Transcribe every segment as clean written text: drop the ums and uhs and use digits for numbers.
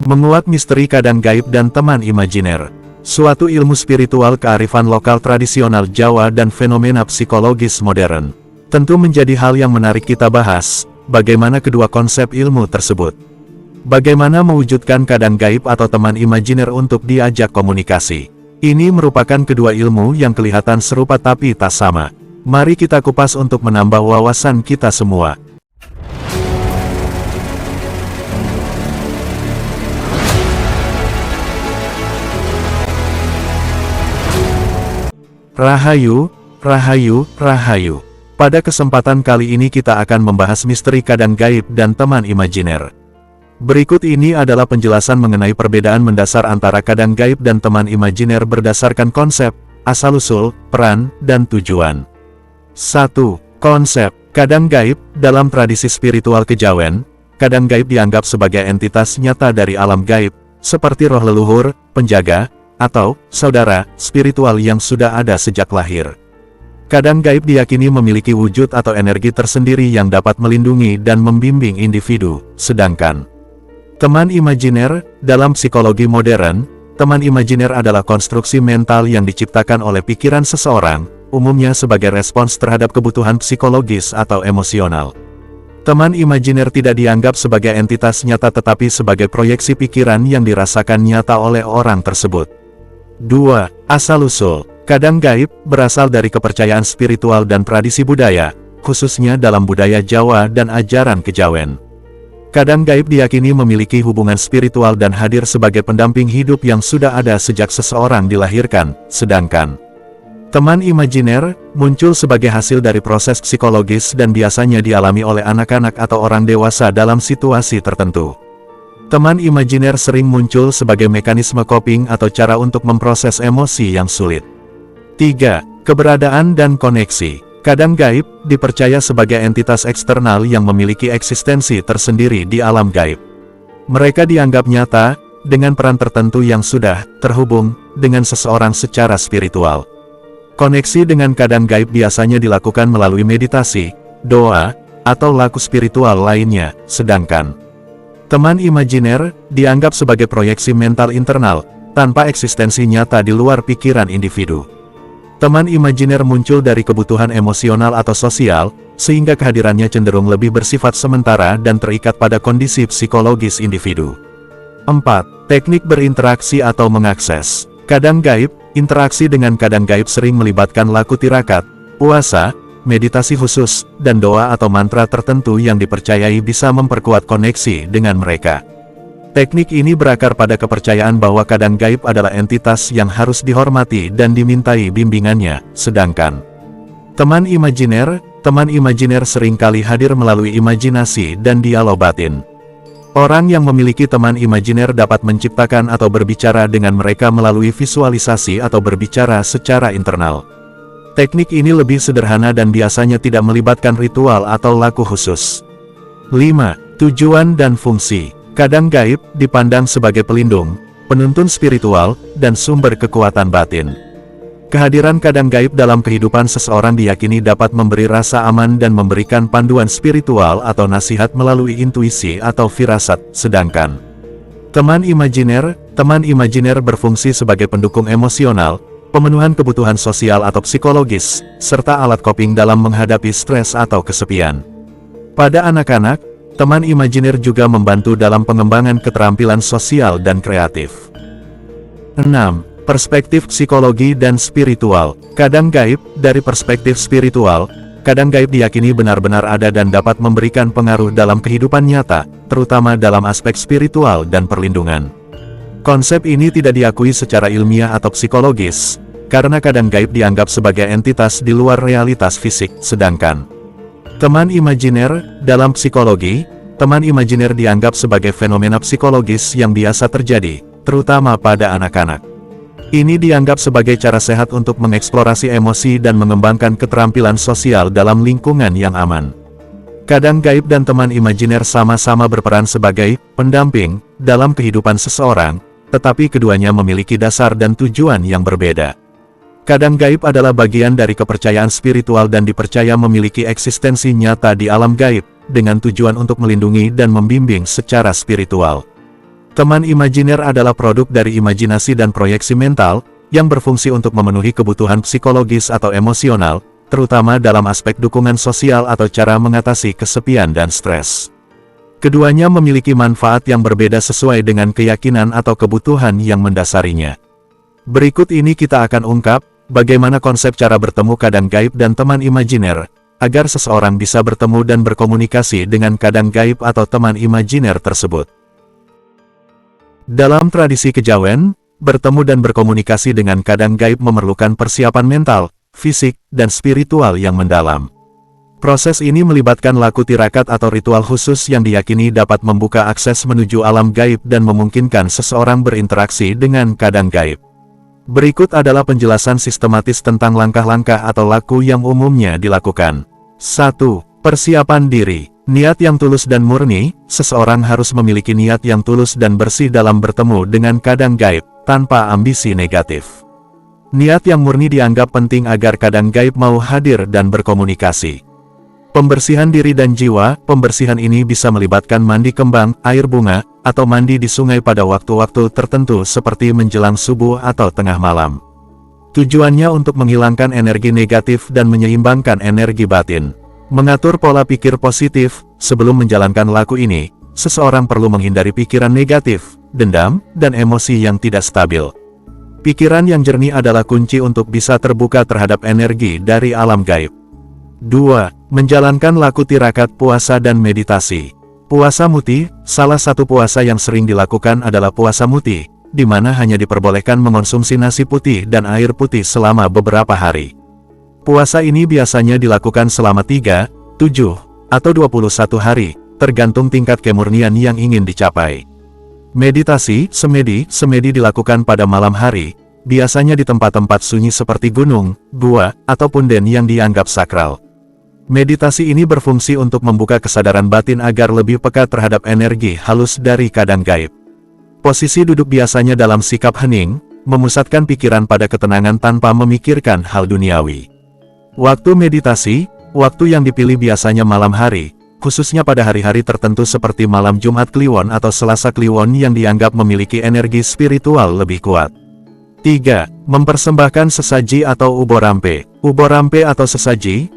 Menguak misteri kadang gaib dan teman imajiner. Suatu ilmu spiritual kearifan lokal tradisional Jawa dan fenomena psikologis modern. Tentu menjadi hal yang menarik kita bahas, bagaimana kedua konsep ilmu tersebut. Bagaimana mewujudkan kadang gaib atau teman imajiner untuk diajak komunikasi. Ini merupakan kedua ilmu yang kelihatan serupa tapi tak sama. Mari kita kupas untuk menambah wawasan kita semua. Rahayu, Rahayu, Rahayu. Pada kesempatan kali ini kita akan membahas misteri kadang gaib dan teman imajiner. Berikut ini adalah penjelasan mengenai perbedaan mendasar antara kadang gaib dan teman imajiner berdasarkan konsep, asal-usul, peran, dan tujuan. 1. Konsep kadang gaib. Dalam tradisi spiritual kejawen, kadang gaib dianggap sebagai entitas nyata dari alam gaib, seperti roh leluhur, penjaga, atau saudara spiritual yang sudah ada sejak lahir. Kadang gaib diyakini memiliki wujud atau energi tersendiri yang dapat melindungi dan membimbing individu, sedangkan teman imajiner, dalam psikologi modern, teman imajiner adalah konstruksi mental yang diciptakan oleh pikiran seseorang, umumnya sebagai respons terhadap kebutuhan psikologis atau emosional. Teman imajiner tidak dianggap sebagai entitas nyata tetapi sebagai proyeksi pikiran yang dirasakan nyata oleh orang tersebut. 2. Asal-usul kadang gaib berasal dari kepercayaan spiritual dan tradisi budaya, khususnya dalam budaya Jawa dan ajaran kejawen. Kadang gaib diyakini memiliki hubungan spiritual dan hadir sebagai pendamping hidup yang sudah ada sejak seseorang dilahirkan, sedangkan teman imajiner muncul sebagai hasil dari proses psikologis dan biasanya dialami oleh anak-anak atau orang dewasa dalam situasi tertentu. Teman imajiner sering muncul sebagai mekanisme coping atau cara untuk memproses emosi yang sulit. 3. Keberadaan dan koneksi. Kadang gaib dipercaya sebagai entitas eksternal yang memiliki eksistensi tersendiri di alam gaib. Mereka dianggap nyata, dengan peran tertentu yang sudah terhubung dengan seseorang secara spiritual. Koneksi dengan kadang gaib biasanya dilakukan melalui meditasi, doa, atau laku spiritual lainnya, sedangkan teman imajiner dianggap sebagai proyeksi mental internal, tanpa eksistensi nyata di luar pikiran individu. Teman imajiner muncul dari kebutuhan emosional atau sosial, sehingga kehadirannya cenderung lebih bersifat sementara dan terikat pada kondisi psikologis individu. 4. Teknik berinteraksi atau mengakses. Kadang gaib, interaksi dengan kadang gaib sering melibatkan laku tirakat, puasa, meditasi khusus, dan doa atau mantra tertentu yang dipercayai bisa memperkuat koneksi dengan mereka. Teknik ini berakar pada kepercayaan bahwa kadang gaib adalah entitas yang harus dihormati dan dimintai bimbingannya, sedangkan teman imajiner seringkali hadir melalui imajinasi dan dialog batin. Orang yang memiliki teman imajiner dapat menciptakan atau berbicara dengan mereka melalui visualisasi atau berbicara secara internal. Teknik ini lebih sederhana dan biasanya tidak melibatkan ritual atau laku khusus. 5. Tujuan dan fungsi. Kadang gaib dipandang sebagai pelindung, penuntun spiritual, dan sumber kekuatan batin. Kehadiran kadang gaib dalam kehidupan seseorang diyakini dapat memberi rasa aman dan memberikan panduan spiritual atau nasihat melalui intuisi atau firasat, sedangkan teman imajiner berfungsi sebagai pendukung emosional, pemenuhan kebutuhan sosial atau psikologis, serta alat coping dalam menghadapi stres atau kesepian. Pada anak-anak, teman imajiner juga membantu dalam pengembangan keterampilan sosial dan kreatif. 6. Perspektif psikologi dan spiritual. Kadang gaib, dari perspektif spiritual, kadang gaib diyakini benar-benar ada dan dapat memberikan pengaruh dalam kehidupan nyata, terutama dalam aspek spiritual dan perlindungan. Konsep ini tidak diakui secara ilmiah atau psikologis, karena kadang gaib dianggap sebagai entitas di luar realitas fisik, sedangkan teman imajiner, dalam psikologi, teman imajiner dianggap sebagai fenomena psikologis yang biasa terjadi, terutama pada anak-anak. Ini dianggap sebagai cara sehat untuk mengeksplorasi emosi dan mengembangkan keterampilan sosial dalam lingkungan yang aman. Kadang gaib dan teman imajiner sama-sama berperan sebagai pendamping dalam kehidupan seseorang, tetapi keduanya memiliki dasar dan tujuan yang berbeda. Kadang gaib adalah bagian dari kepercayaan spiritual dan dipercaya memiliki eksistensi nyata di alam gaib, dengan tujuan untuk melindungi dan membimbing secara spiritual. Teman imajiner adalah produk dari imajinasi dan proyeksi mental, yang berfungsi untuk memenuhi kebutuhan psikologis atau emosional, terutama dalam aspek dukungan sosial atau cara mengatasi kesepian dan stres. Keduanya memiliki manfaat yang berbeda sesuai dengan keyakinan atau kebutuhan yang mendasarinya. Berikut ini kita akan ungkap, bagaimana konsep cara bertemu kadang gaib dan teman imajiner, agar seseorang bisa bertemu dan berkomunikasi dengan kadang gaib atau teman imajiner tersebut. Dalam tradisi kejawen, bertemu dan berkomunikasi dengan kadang gaib memerlukan persiapan mental, fisik, dan spiritual yang mendalam. Proses ini melibatkan laku tirakat atau ritual khusus yang diyakini dapat membuka akses menuju alam gaib dan memungkinkan seseorang berinteraksi dengan kadang gaib. Berikut adalah penjelasan sistematis tentang langkah-langkah atau laku yang umumnya dilakukan. 1. Persiapan diri. Niat yang tulus dan murni, seseorang harus memiliki niat yang tulus dan bersih dalam bertemu dengan kadang gaib, tanpa ambisi negatif. Niat yang murni dianggap penting agar kadang gaib mau hadir dan berkomunikasi. Pembersihan diri dan jiwa, pembersihan ini bisa melibatkan mandi kembang, air bunga, atau mandi di sungai pada waktu-waktu tertentu seperti menjelang subuh atau tengah malam. Tujuannya untuk menghilangkan energi negatif dan menyeimbangkan energi batin. Mengatur pola pikir positif, sebelum menjalankan laku ini, seseorang perlu menghindari pikiran negatif, dendam, dan emosi yang tidak stabil. Pikiran yang jernih adalah kunci untuk bisa terbuka terhadap energi dari alam gaib. 2. Menjalankan laku tirakat puasa dan meditasi. Puasa muti, salah satu puasa yang sering dilakukan adalah puasa muti, di mana hanya diperbolehkan mengonsumsi nasi putih dan air putih selama beberapa hari. Puasa ini biasanya dilakukan selama 3, 7, atau 21 hari, tergantung tingkat kemurnian yang ingin dicapai. Meditasi, semedi dilakukan pada malam hari, biasanya di tempat-tempat sunyi seperti gunung, gua, ataupun den yang dianggap sakral. Meditasi ini berfungsi untuk membuka kesadaran batin agar lebih peka terhadap energi halus dari kadang gaib. Posisi duduk biasanya dalam sikap hening, memusatkan pikiran pada ketenangan tanpa memikirkan hal duniawi. Waktu meditasi, waktu yang dipilih biasanya malam hari, khususnya pada hari-hari tertentu seperti malam Jumat Kliwon atau Selasa Kliwon yang dianggap memiliki energi spiritual lebih kuat. 3. Mempersembahkan sesaji atau uborampe. Uborampe atau sesaji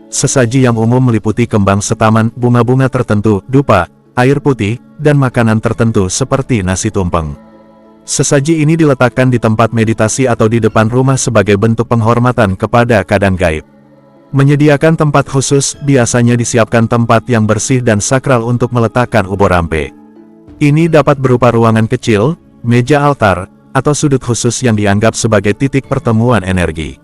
yang umum meliputi kembang setaman, bunga-bunga tertentu, dupa, air putih, dan makanan tertentu seperti nasi tumpeng. Sesaji ini diletakkan di tempat meditasi atau di depan rumah sebagai bentuk penghormatan kepada kadang gaib. Menyediakan tempat khusus, biasanya disiapkan tempat yang bersih dan sakral untuk meletakkan uborampe. Ini dapat berupa ruangan kecil, meja altar, atau sudut khusus yang dianggap sebagai titik pertemuan energi.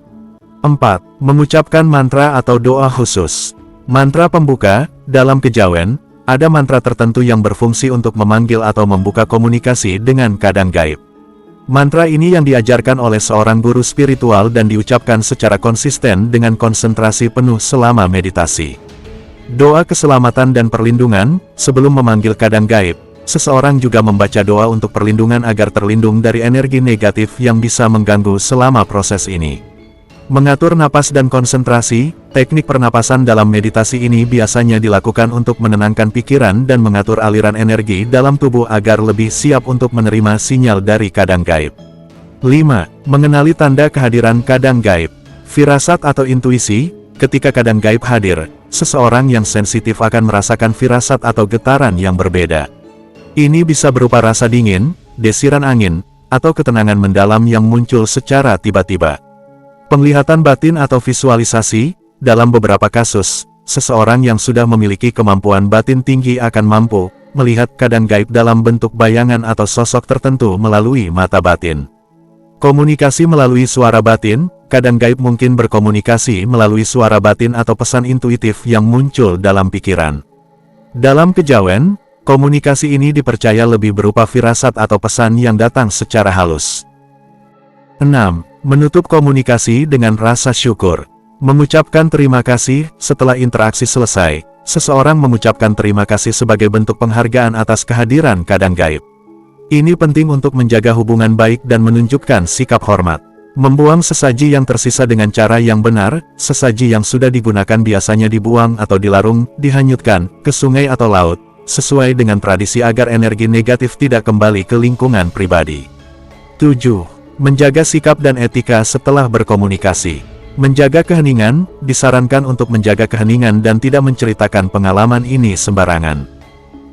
4. Mengucapkan mantra atau doa khusus. Mantra pembuka, dalam kejawen, ada mantra tertentu yang berfungsi untuk memanggil atau membuka komunikasi dengan kadang gaib. Mantra ini yang diajarkan oleh seorang guru spiritual dan diucapkan secara konsisten dengan konsentrasi penuh selama meditasi. Doa keselamatan dan perlindungan, sebelum memanggil kadang gaib, seseorang juga membaca doa untuk perlindungan agar terlindung dari energi negatif yang bisa mengganggu selama proses ini. Mengatur napas dan konsentrasi, teknik pernapasan dalam meditasi ini biasanya dilakukan untuk menenangkan pikiran dan mengatur aliran energi dalam tubuh agar lebih siap untuk menerima sinyal dari kadang gaib. 5. Mengenali tanda kehadiran kadang gaib. Firasat atau intuisi, ketika kadang gaib hadir, seseorang yang sensitif akan merasakan firasat atau getaran yang berbeda. Ini bisa berupa rasa dingin, desiran angin, atau ketenangan mendalam yang muncul secara tiba-tiba. Penglihatan batin atau visualisasi, dalam beberapa kasus, seseorang yang sudah memiliki kemampuan batin tinggi akan mampu melihat kadang gaib dalam bentuk bayangan atau sosok tertentu melalui mata batin. Komunikasi melalui suara batin, kadang gaib mungkin berkomunikasi melalui suara batin atau pesan intuitif yang muncul dalam pikiran. Dalam kejawen, komunikasi ini dipercaya lebih berupa firasat atau pesan yang datang secara halus. 6. Menutup komunikasi dengan rasa syukur. Mengucapkan terima kasih, setelah interaksi selesai, seseorang mengucapkan terima kasih sebagai bentuk penghargaan atas kehadiran kadang gaib. Ini penting untuk menjaga hubungan baik dan menunjukkan sikap hormat. Membuang sesaji yang tersisa dengan cara yang benar, sesaji yang sudah digunakan biasanya dibuang atau dilarung, dihanyutkan, ke sungai atau laut, sesuai dengan tradisi agar energi negatif tidak kembali ke lingkungan pribadi. 7. Menjaga sikap dan etika setelah berkomunikasi. Menjaga keheningan, disarankan untuk menjaga keheningan dan tidak menceritakan pengalaman ini sembarangan.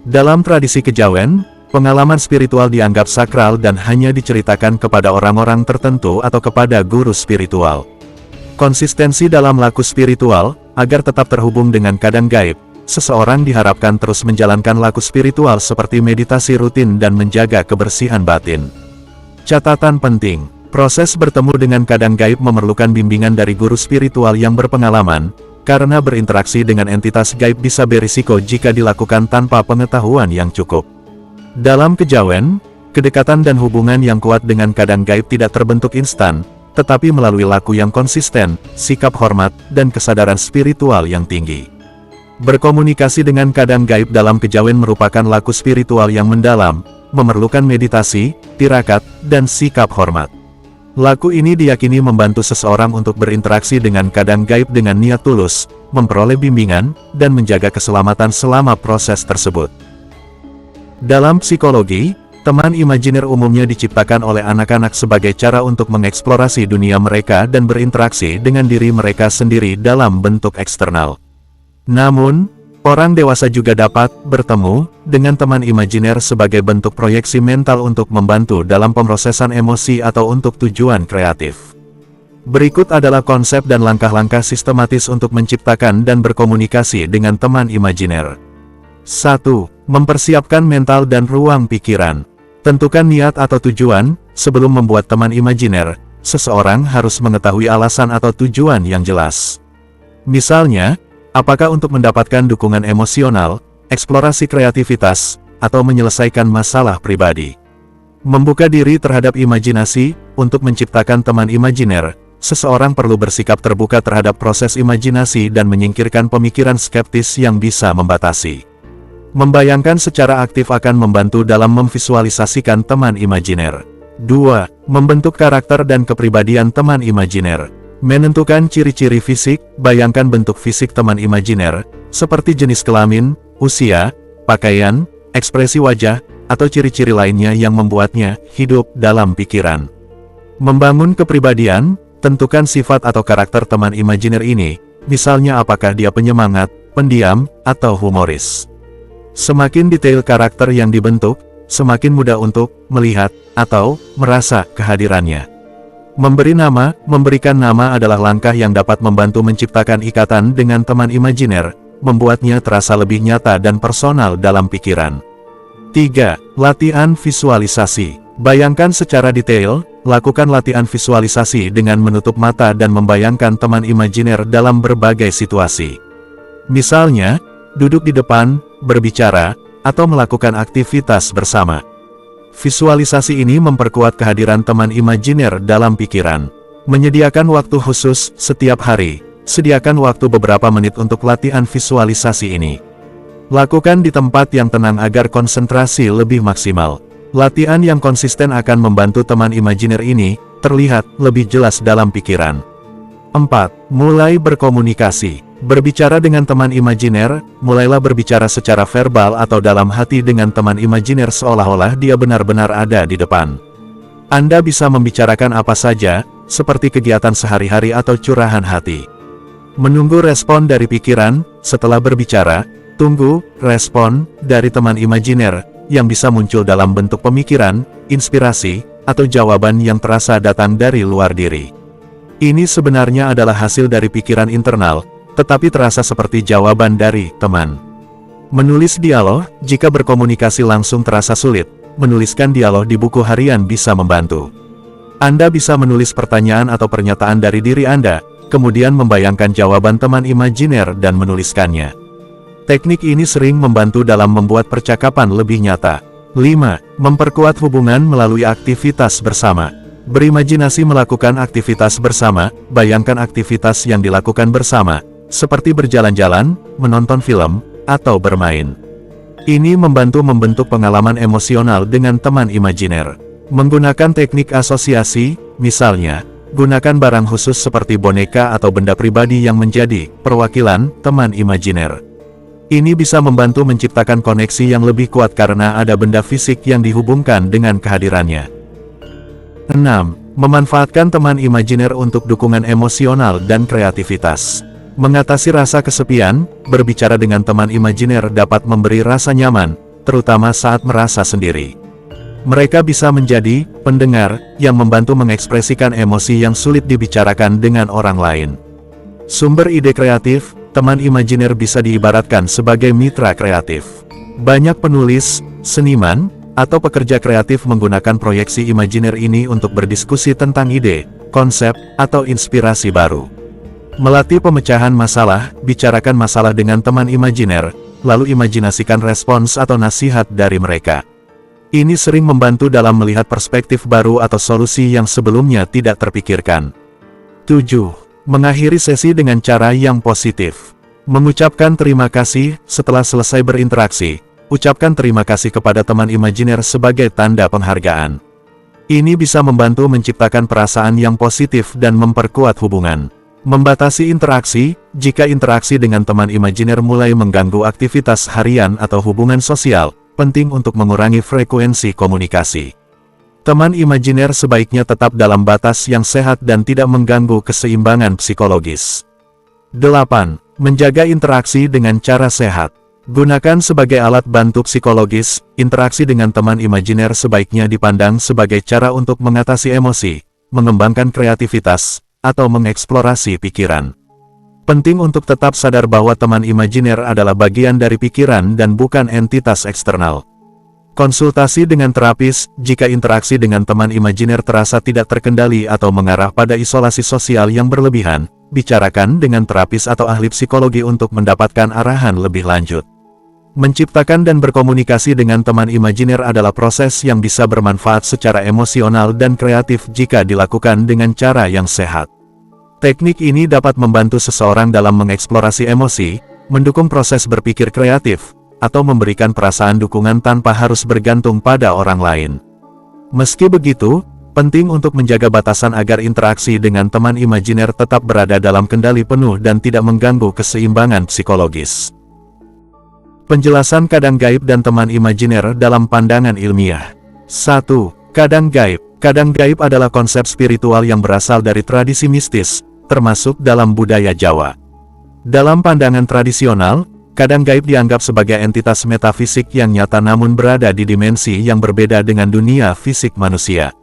Dalam tradisi kejawen, pengalaman spiritual dianggap sakral dan hanya diceritakan kepada orang-orang tertentu atau kepada guru spiritual. Konsistensi dalam laku spiritual, agar tetap terhubung dengan keadaan gaib, seseorang diharapkan terus menjalankan laku spiritual seperti meditasi rutin dan menjaga kebersihan batin. Catatan penting, proses bertemu dengan keadaan gaib memerlukan bimbingan dari guru spiritual yang berpengalaman, karena berinteraksi dengan entitas gaib bisa berisiko jika dilakukan tanpa pengetahuan yang cukup. Dalam kejawen, kedekatan dan hubungan yang kuat dengan keadaan gaib tidak terbentuk instan, tetapi melalui laku yang konsisten, sikap hormat, dan kesadaran spiritual yang tinggi. Berkomunikasi dengan keadaan gaib dalam kejawen merupakan laku spiritual yang mendalam, memerlukan meditasi, tirakat, dan sikap hormat. Laku ini diyakini membantu seseorang untuk berinteraksi dengan keadaan gaib dengan niat tulus, memperoleh bimbingan, dan menjaga keselamatan selama proses tersebut. Dalam psikologi, teman imajiner umumnya diciptakan oleh anak-anak sebagai cara untuk mengeksplorasi dunia mereka dan berinteraksi dengan diri mereka sendiri dalam bentuk eksternal. Namun, orang dewasa juga dapat bertemu dengan teman imajiner sebagai bentuk proyeksi mental untuk membantu dalam pemrosesan emosi atau untuk tujuan kreatif. Berikut adalah konsep dan langkah-langkah sistematis untuk menciptakan dan berkomunikasi dengan teman imajiner. 1. Mempersiapkan mental dan ruang pikiran. Tentukan niat atau tujuan. Sebelum membuat teman imajiner, seseorang harus mengetahui alasan atau tujuan yang jelas. Misalnya, apakah untuk mendapatkan dukungan emosional, eksplorasi kreativitas, atau menyelesaikan masalah pribadi. Membuka diri terhadap imajinasi. Untuk menciptakan teman imajiner, seseorang perlu bersikap terbuka terhadap proses imajinasi dan menyingkirkan pemikiran skeptis yang bisa membatasi. Membayangkan secara aktif akan membantu dalam memvisualisasikan teman imajiner. 2. Membentuk karakter dan kepribadian teman imajiner. Menentukan ciri-ciri fisik. Bayangkan bentuk fisik teman imajiner, seperti jenis kelamin, usia, pakaian, ekspresi wajah, atau ciri-ciri lainnya yang membuatnya hidup dalam pikiran. Membangun kepribadian. Tentukan sifat atau karakter teman imajiner ini, misalnya apakah dia penyemangat, pendiam, atau humoris. Semakin detail karakter yang dibentuk, semakin mudah untuk melihat atau merasa kehadirannya. Memberikan nama adalah langkah yang dapat membantu menciptakan ikatan dengan teman imajiner, membuatnya terasa lebih nyata dan personal dalam pikiran. 3. Latihan visualisasi. Bayangkan secara detail. Lakukan latihan visualisasi dengan menutup mata dan membayangkan teman imajiner dalam berbagai situasi. Misalnya, duduk di depan, berbicara, atau melakukan aktivitas bersama. Visualisasi ini memperkuat kehadiran teman imajiner dalam pikiran. Menyediakan waktu khusus setiap hari. Sediakan waktu beberapa menit untuk latihan visualisasi ini. Lakukan di tempat yang tenang agar konsentrasi lebih maksimal. Latihan yang konsisten akan membantu teman imajiner ini terlihat lebih jelas dalam pikiran. 4. Mulai berkomunikasi. Berbicara dengan teman imajiner. Mulailah berbicara secara verbal atau dalam hati dengan teman imajiner seolah-olah dia benar-benar ada di depan. Anda bisa membicarakan apa saja, seperti kegiatan sehari-hari atau curahan hati. Menunggu respon dari pikiran. Setelah berbicara, tunggu respon dari teman imajiner yang bisa muncul dalam bentuk pemikiran, inspirasi, atau jawaban yang terasa datang dari luar diri. Ini sebenarnya adalah hasil dari pikiran internal, tetapi terasa seperti jawaban dari teman. Menulis dialog. Jika berkomunikasi langsung terasa sulit, menuliskan dialog di buku harian bisa membantu. Anda bisa menulis pertanyaan atau pernyataan dari diri Anda, kemudian membayangkan jawaban teman imajiner dan menuliskannya. Teknik ini sering membantu dalam membuat percakapan lebih nyata. 5. Memperkuat hubungan melalui aktivitas bersama. Berimajinasi melakukan aktivitas bersama. Bayangkan aktivitas yang dilakukan bersama, seperti berjalan-jalan, menonton film, atau bermain. Ini membantu membentuk pengalaman emosional dengan teman imajiner. Menggunakan teknik asosiasi, misalnya, gunakan barang khusus seperti boneka atau benda pribadi yang menjadi perwakilan teman imajiner. Ini bisa membantu menciptakan koneksi yang lebih kuat karena ada benda fisik yang dihubungkan dengan kehadirannya. 6. Memanfaatkan teman imajiner untuk dukungan emosional dan kreativitas. Mengatasi rasa kesepian, berbicara dengan teman imajiner dapat memberi rasa nyaman, terutama saat merasa sendiri. Mereka bisa menjadi pendengar yang membantu mengekspresikan emosi yang sulit dibicarakan dengan orang lain. Sumber ide kreatif, teman imajiner bisa diibaratkan sebagai mitra kreatif. Banyak penulis, seniman, atau pekerja kreatif menggunakan proyeksi imajiner ini untuk berdiskusi tentang ide, konsep, atau inspirasi baru. Melatih pemecahan masalah, bicarakan masalah dengan teman imajiner, lalu imajinasikan respons atau nasihat dari mereka. Ini sering membantu dalam melihat perspektif baru atau solusi yang sebelumnya tidak terpikirkan. 7. Mengakhiri sesi dengan cara yang positif. Mengucapkan terima kasih setelah selesai berinteraksi. Ucapkan terima kasih kepada teman imajiner sebagai tanda penghargaan. Ini bisa membantu menciptakan perasaan yang positif dan memperkuat hubungan. Membatasi interaksi, jika interaksi dengan teman imajiner mulai mengganggu aktivitas harian atau hubungan sosial, penting untuk mengurangi frekuensi komunikasi. Teman imajiner sebaiknya tetap dalam batas yang sehat dan tidak mengganggu keseimbangan psikologis. 8. Menjaga interaksi dengan cara sehat. Gunakan sebagai alat bantu psikologis, interaksi dengan teman imajiner sebaiknya dipandang sebagai cara untuk mengatasi emosi, mengembangkan kreativitas, atau mengeksplorasi pikiran. Penting untuk tetap sadar bahwa teman imajiner adalah bagian dari pikiran dan bukan entitas eksternal. Konsultasi dengan terapis, jika interaksi dengan teman imajiner terasa tidak terkendali atau mengarah pada isolasi sosial yang berlebihan, bicarakan dengan terapis atau ahli psikologi untuk mendapatkan arahan lebih lanjut. Menciptakan dan berkomunikasi dengan teman imajiner adalah proses yang bisa bermanfaat secara emosional dan kreatif jika dilakukan dengan cara yang sehat. Teknik ini dapat membantu seseorang dalam mengeksplorasi emosi, mendukung proses berpikir kreatif, atau memberikan perasaan dukungan tanpa harus bergantung pada orang lain. Meski begitu, penting untuk menjaga batasan agar interaksi dengan teman imajiner tetap berada dalam kendali penuh dan tidak mengganggu keseimbangan psikologis. Penjelasan kadang gaib dan teman imajiner dalam pandangan ilmiah. 1. Kadang gaib. Kadang gaib adalah konsep spiritual yang berasal dari tradisi mistis, termasuk dalam budaya Jawa. Dalam pandangan tradisional, kadang gaib dianggap sebagai entitas metafisik yang nyata namun berada di dimensi yang berbeda dengan dunia fisik manusia.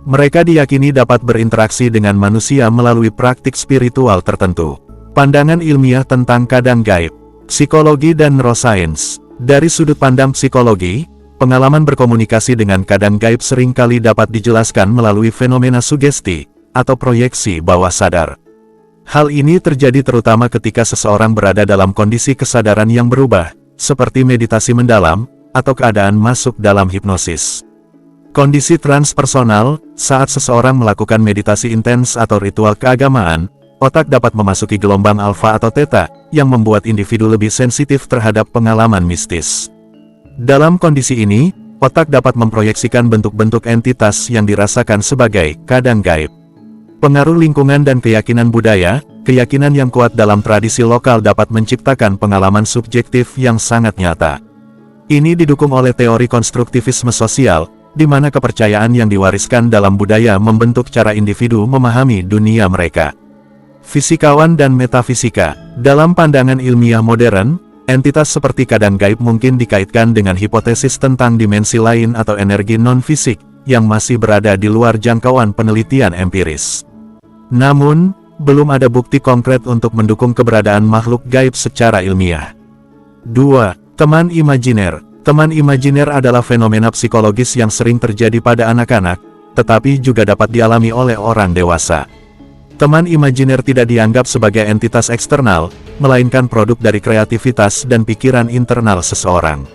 Mereka diyakini dapat berinteraksi dengan manusia melalui praktik spiritual tertentu. Pandangan ilmiah tentang kadang gaib. Psikologi dan neuroscience. Dari sudut pandang psikologi, pengalaman berkomunikasi dengan kadang gaib seringkali dapat dijelaskan melalui fenomena sugesti, atau proyeksi bawah sadar. Hal ini terjadi terutama ketika seseorang berada dalam kondisi kesadaran yang berubah, seperti meditasi mendalam, atau keadaan masuk dalam hipnosis. Kondisi transpersonal, saat seseorang melakukan meditasi intens atau ritual keagamaan, otak dapat memasuki gelombang alfa atau theta, yang membuat individu lebih sensitif terhadap pengalaman mistis. Dalam kondisi ini, otak dapat memproyeksikan bentuk-bentuk entitas yang dirasakan sebagai kadang gaib. Pengaruh lingkungan dan keyakinan budaya, keyakinan yang kuat dalam tradisi lokal dapat menciptakan pengalaman subjektif yang sangat nyata. Ini didukung oleh teori konstruktivisme sosial, di mana kepercayaan yang diwariskan dalam budaya membentuk cara individu memahami dunia mereka. Fisikawan dan metafisika. Dalam pandangan ilmiah modern, entitas seperti kadang gaib mungkin dikaitkan dengan hipotesis tentang dimensi lain atau energi non-fisik, yang masih berada di luar jangkauan penelitian empiris. Namun, belum ada bukti konkret untuk mendukung keberadaan makhluk gaib secara ilmiah. 2. Teman imajiner. Teman imajiner adalah fenomena psikologis yang sering terjadi pada anak-anak, tetapi juga dapat dialami oleh orang dewasa. Teman imajiner tidak dianggap sebagai entitas eksternal, melainkan produk dari kreativitas dan pikiran internal seseorang.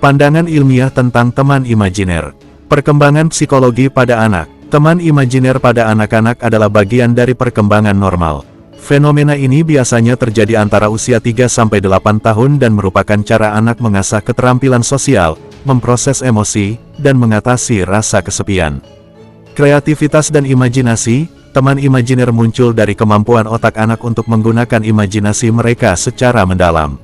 Pandangan ilmiah tentang teman imajiner. Perkembangan psikologi pada anak. Teman imajiner pada anak-anak adalah bagian dari perkembangan normal. Fenomena ini biasanya terjadi antara usia 3-8 tahun dan merupakan cara anak mengasah keterampilan sosial, memproses emosi, dan mengatasi rasa kesepian. Kreativitas dan imajinasi. Teman imajiner muncul dari kemampuan otak anak untuk menggunakan imajinasi mereka secara mendalam.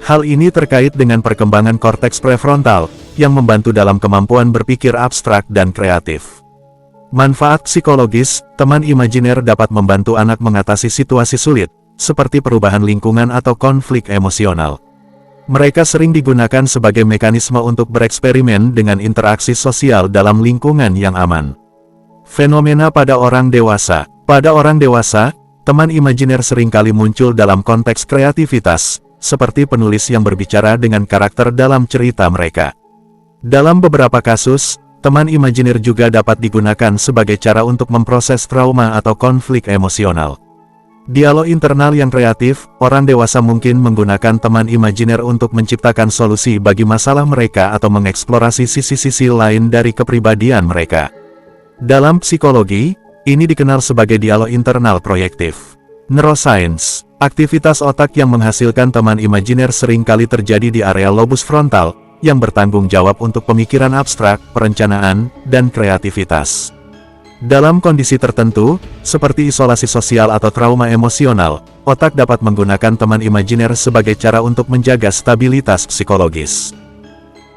Hal ini terkait dengan perkembangan korteks prefrontal, yang membantu dalam kemampuan berpikir abstrak dan kreatif. Manfaat psikologis, teman imajiner dapat membantu anak mengatasi situasi sulit, seperti perubahan lingkungan atau konflik emosional. Mereka sering digunakan sebagai mekanisme untuk bereksperimen dengan interaksi sosial dalam lingkungan yang aman. Fenomena pada orang dewasa. Pada orang dewasa, teman imajiner seringkali muncul dalam konteks kreativitas, seperti penulis yang berbicara dengan karakter dalam cerita mereka. Dalam beberapa kasus, teman imajiner juga dapat digunakan sebagai cara untuk memproses trauma atau konflik emosional. Dialog internal yang kreatif, orang dewasa mungkin menggunakan teman imajiner untuk menciptakan solusi bagi masalah mereka atau mengeksplorasi sisi-sisi lain dari kepribadian mereka. Dalam psikologi, ini dikenal sebagai dialog internal proyektif. Neuroscience, aktivitas otak yang menghasilkan teman imajiner seringkali terjadi di area lobus frontal, yang bertanggung jawab untuk pemikiran abstrak, perencanaan, dan kreativitas. Dalam kondisi tertentu, seperti isolasi sosial atau trauma emosional, otak dapat menggunakan teman imajiner sebagai cara untuk menjaga stabilitas psikologis.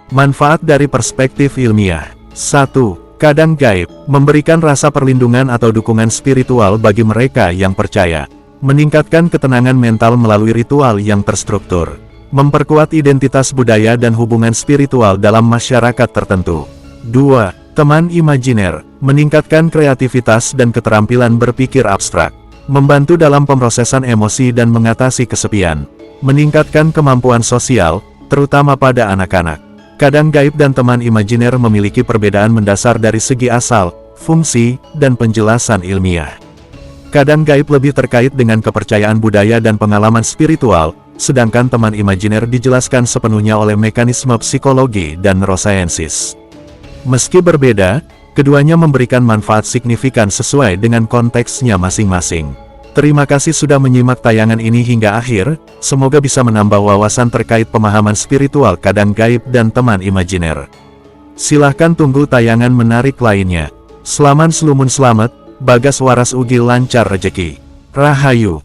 Manfaat dari perspektif ilmiah. 1. Kadang gaib, memberikan rasa perlindungan atau dukungan spiritual bagi mereka yang percaya. Meningkatkan ketenangan mental melalui ritual yang terstruktur. Memperkuat identitas budaya dan hubungan spiritual dalam masyarakat tertentu. 2. Teman imajiner, meningkatkan kreativitas dan keterampilan berpikir abstrak. Membantu dalam pemrosesan emosi dan mengatasi kesepian. Meningkatkan kemampuan sosial, terutama pada anak-anak. Kadang gaib dan teman imajiner memiliki perbedaan mendasar dari segi asal, fungsi, dan penjelasan ilmiah. Kadang gaib lebih terkait dengan kepercayaan budaya dan pengalaman spiritual, sedangkan teman imajiner dijelaskan sepenuhnya oleh mekanisme psikologi dan neurosciences. Meski berbeda, keduanya memberikan manfaat signifikan sesuai dengan konteksnya masing-masing. Terima kasih sudah menyimak tayangan ini hingga akhir, semoga bisa menambah wawasan terkait pemahaman spiritual kadang gaib dan teman imajiner. Silahkan tunggu tayangan menarik lainnya. Selamat selumun selamat, Bagas Waras Ugi lancar rejeki. Rahayu.